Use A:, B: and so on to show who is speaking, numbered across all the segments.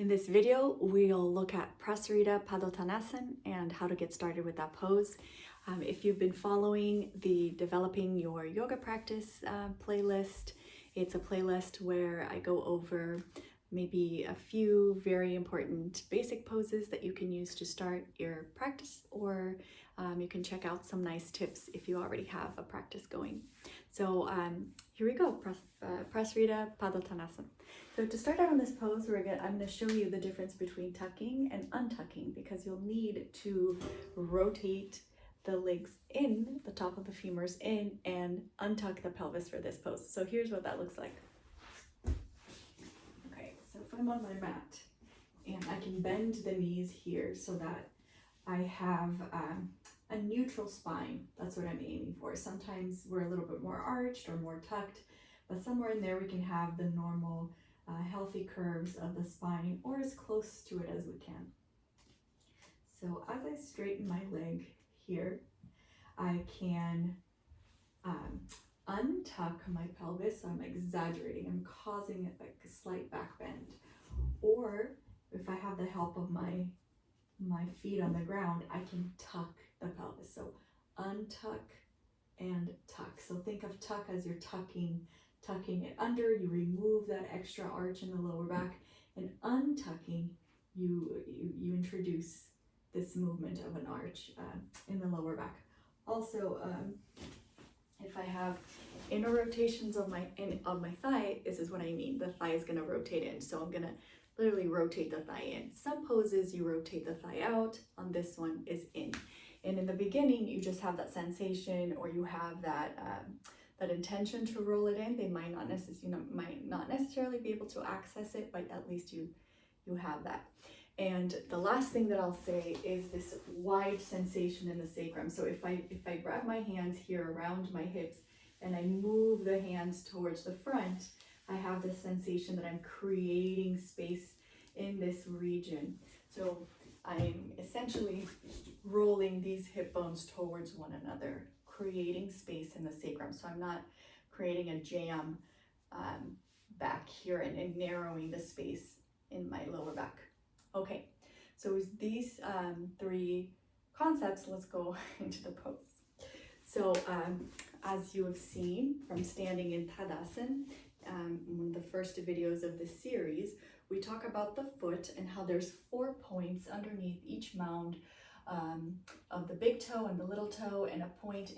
A: In this video, we'll look at Prasarita Pradottanasana and how to get started with that pose. If you've been following the Developing Your Yoga Practice playlist, it's a playlist where I go over maybe a few very important basic poses that you can use to start your practice, or you can check out some nice tips if you already have a practice going. So here we go, Prasarita Pradottanasana. So to start out on this pose, I'm going to show you the difference between tucking and untucking, because you'll need to rotate the legs in, the top of the femurs in, and untuck the pelvis for this pose. So here's what that looks like. Okay, so if I'm on my mat and I can bend the knees here so that I have a neutral spine, that's what I'm aiming for. Sometimes we're a little bit more arched or more tucked, but somewhere in there we can have the normal healthy curves of the spine, or as close to it as we can. So as I straighten my leg here, I can untuck my pelvis. So I'm exaggerating, I'm causing it like a slight back bend. Or if I have the help of my feet on the ground, I can tuck the pelvis. So untuck and tuck. So think of tuck as you're tucking it under, you remove that extra arch in the lower back, and untucking, you introduce this movement of an arch in the lower back. Also, if I have inner rotations of my thigh, this is what I mean. The thigh is going to rotate in, so I'm going to literally rotate the thigh in. Some poses you rotate the thigh out. On this one is in. And in the beginning, you just have that sensation, or you have that intention to roll it in. They might not necessarily be able to access it, but at least you have that. And the last thing that I'll say is this wide sensation in the sacrum. So if I grab my hands here around my hips and I move the hands towards the front, I have this sensation that I'm creating space in this region. So I'm essentially rolling these hip bones towards one another, creating space in the sacrum. So I'm not creating a jam back here and narrowing the space in my lower back. Okay, so with these three concepts, let's go into the pose. So as you have seen from standing in Tadasana, one of the first videos of this series, we talk about the foot and how there's 4 points underneath each mound of the big toe and the little toe, and a point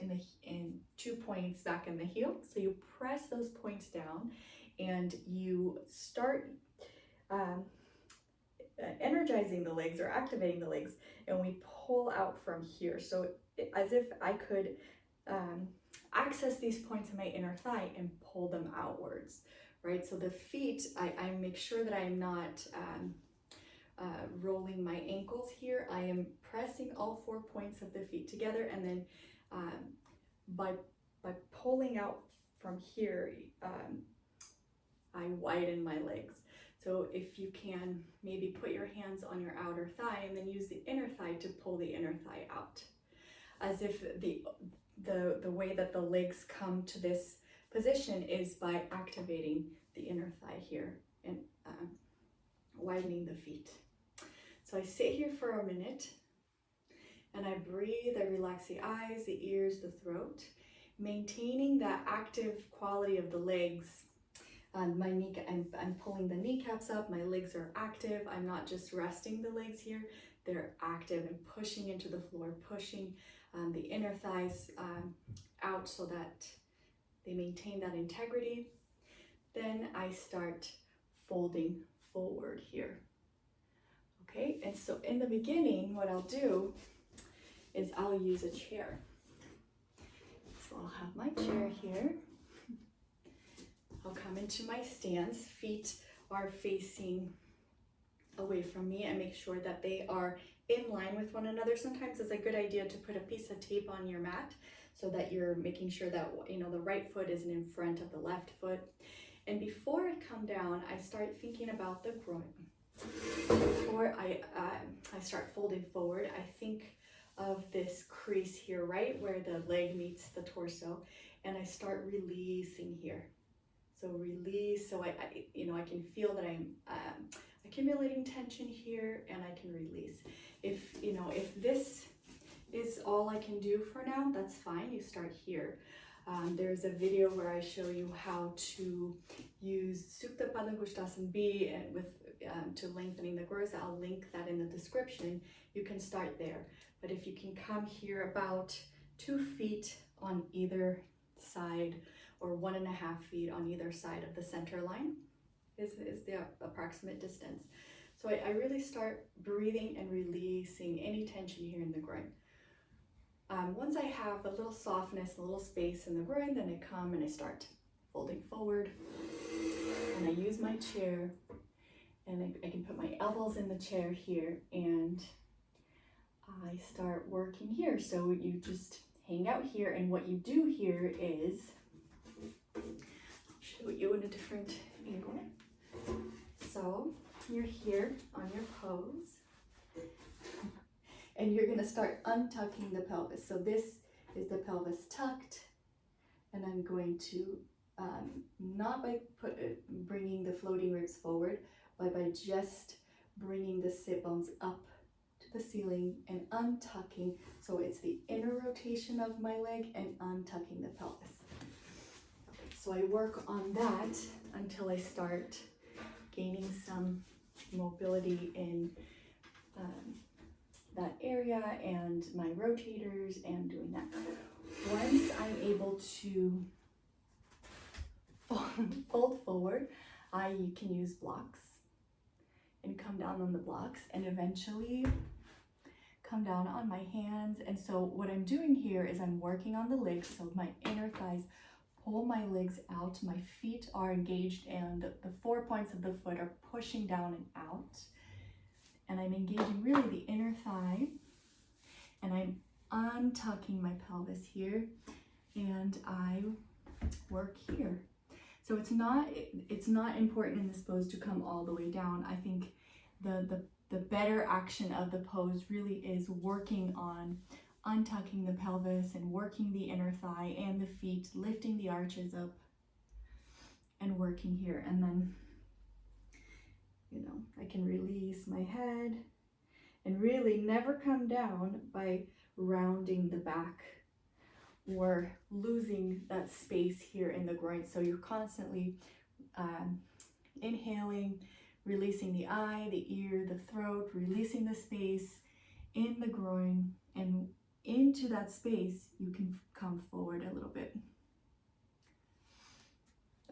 A: in 2 points back in the heel. So you press those points down and you start energizing the legs or activating the legs, and we pull out from here. So as if I could access these points in my inner thigh and pull them outwards, right? So the feet, I make sure that I am not rolling my ankles here. I am pressing all 4 points of the feet together, and then by pulling out from here, I widen my legs. So if you can, maybe put your hands on your outer thigh and then use the inner thigh to pull the inner thigh out, as if the way that the legs come to this position is by activating the inner thigh here and widening the feet. So I sit here for a minute and I breathe. I relax the eyes, the ears, the throat, maintaining that active quality of the legs. I'm pulling the kneecaps up, my legs are active. I'm not just resting the legs here, they're active and pushing into the floor, pushing the inner thighs out so that they maintain that integrity. Then I start folding forward here. Okay, and so in the beginning, what I'll do is I'll use a chair. So I'll have my chair here. I'll come into my stance. Feet are facing away from me, and make sure that they are in line with one another. Sometimes it's a good idea to put a piece of tape on your mat so that you're making sure that the right foot isn't in front of the left foot. And before I come down, I start thinking about the groin. Before I start folding forward, I think of this crease here, right where the leg meets the torso, and I start releasing here. So release, so I can feel that I'm accumulating tension here, and I can release. If this is all I can do for now, that's fine. You start here. There's a video where I show you how to use Supta Padangusthasana B and with to lengthening the growth. I'll link that in the description. You can start there. But if you can come here about 2 feet on either side, or 1.5 feet on either side of the center line is the approximate distance. So I really start breathing and releasing any tension here in the groin. Once I have a little softness, a little space in the groin, then I come and I start folding forward, and I use my chair, and I can put my elbows in the chair here, and I start working here. So you just hang out here, and what you do here is, I'll show you in a different angle. So you're here on your pose, and you're gonna start untucking the pelvis. So this is the pelvis tucked, and I'm going to, not by bringing the floating ribs forward, but by just bringing the sit bones up to the ceiling and untucking. So it's the inner rotation of my leg and untucking the pelvis. So I work on that until I start gaining some mobility in that area and my rotators and doing that. Once I'm able to fold forward, I can use blocks and come down on the blocks, and eventually come down on my hands. And so what I'm doing here is I'm working on the legs, so my inner thighs pull my legs out, my feet are engaged, and the 4 points of the foot are pushing down and out. And I'm engaging really the inner thigh, and I'm untucking my pelvis here, and I work here. So it's not important in this pose to come all the way down. I think the better action of the pose really is working on untucking the pelvis and working the inner thigh and the feet, lifting the arches up and working here. And then, I can release my head and really never come down by rounding the back or losing that space here in the groin. So you're constantly inhaling, releasing the eye, the ear, the throat, releasing the space in the groin, and into that space you can come forward a little bit.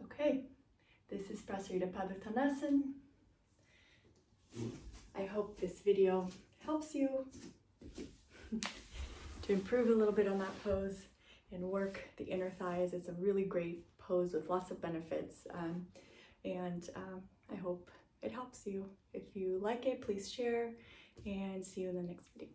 A: Okay, this is Prasarita Pradottanasana. I hope this video helps you to improve a little bit on that pose and work the inner thighs. It's a really great pose with lots of benefits, and I hope it helps you. If you like it, please share, and see you in the next video.